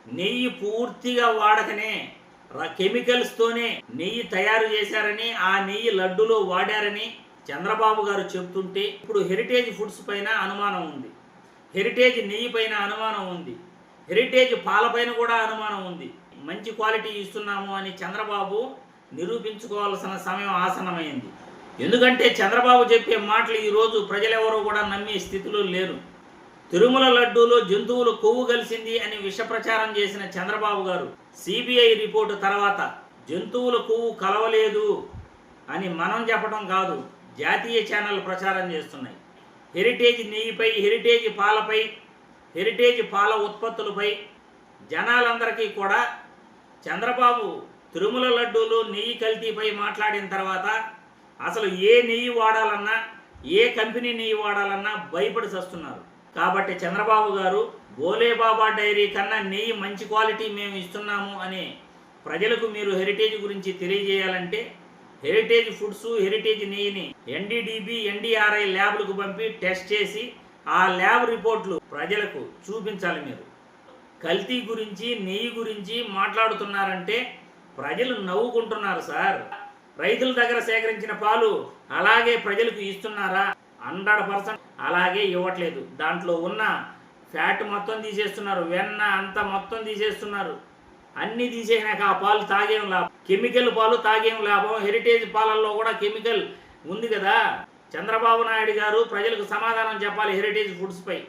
నెయ్యి పూర్తిగా వాడకనే కెమికల్స్తోనే నెయ్యి తయారు చేశారని, ఆ నెయ్యి లడ్డులో వాడారని చంద్రబాబు గారు చెప్తుంటే ఇప్పుడు హెరిటేజ్ ఫుడ్స్ పైన అనుమానం ఉంది, హెరిటేజ్ నెయ్యి పైన అనుమానం ఉంది, హెరిటేజ్ పాలపైన కూడా అనుమానం ఉంది. మంచి క్వాలిటీ ఇస్తున్నాము అని చంద్రబాబు నిరూపించుకోవాల్సిన సమయం ఆసన్నమైంది. ఎందుకంటే చంద్రబాబు చెప్పే మాటలు ఈరోజు ప్రజలెవరూ కూడా నమ్మే స్థితిలో లేరు. తిరుమల లడ్డూలో జంతువుల కొవ్వు కలిసింది అని విష ప్రచారం చేసిన చంద్రబాబు గారు సిబిఐ రిపోర్టు తర్వాత జంతువుల కొవ్వు కలవలేదు అని మనం చెప్పడం కాదు, జాతీయ ఛానల్ ప్రచారం చేస్తున్నాయి. హెరిటేజ్ నెయ్యిపై, హెరిటేజ్ పాలపై, హెరిటేజ్ పాల ఉత్పత్తులపై జనాలందరికీ కూడా చంద్రబాబు తిరుమల లడ్డూలు నెయ్యి కల్తీపై మాట్లాడిన తర్వాత అసలు ఏ నెయ్యి వాడాలన్నా, ఏ కంపెనీ నెయ్యి వాడాలన్నా భయపడి వస్తున్నారు. కాబట్టి చంద్రబాబు గారు బోలేబాబా డైరీ కన్నా నెయ్యి మంచి క్వాలిటీ మేము ఇస్తున్నాము అని ప్రజలకు మీరు హెరిటేజ్ గురించి తెలియజేయాలంటే హెరిటేజ్ ఫుడ్స్, హెరిటేజ్ నెయ్యిని ఎన్డీడీబీ, ఎన్డీఆర్ఐ ల్యాబ్లకు పంపి టెస్ట్ చేసి ఆ ల్యాబ్ రిపోర్ట్లు ప్రజలకు చూపించాలి. మీరు కల్తీ గురించి, నెయ్యి గురించి మాట్లాడుతున్నారంటే ప్రజలు నవ్వుకుంటున్నారు సార్. రైతుల దగ్గర సేకరించిన పాలు అలాగే ప్రజలకు ఇస్తున్నారా? 100% అలాగే ఇవ్వట్లేదు. దాంట్లో ఉన్న ఫ్యాట్ మొత్తం తీసేస్తున్నారు, వెన్న అంతా మొత్తం తీసేస్తున్నారు. అన్నీ తీసేసినాక ఆ పాలు తాగేం లాభం? కెమికల్ పాలు తాగేం లాభం? హెరిటేజ్ పాలల్లో కూడా కెమికల్ ఉంది కదా. చంద్రబాబు నాయుడు గారు ప్రజలకు సమాధానం చెప్పాలి హెరిటేజ్ ఫుడ్స్ పై.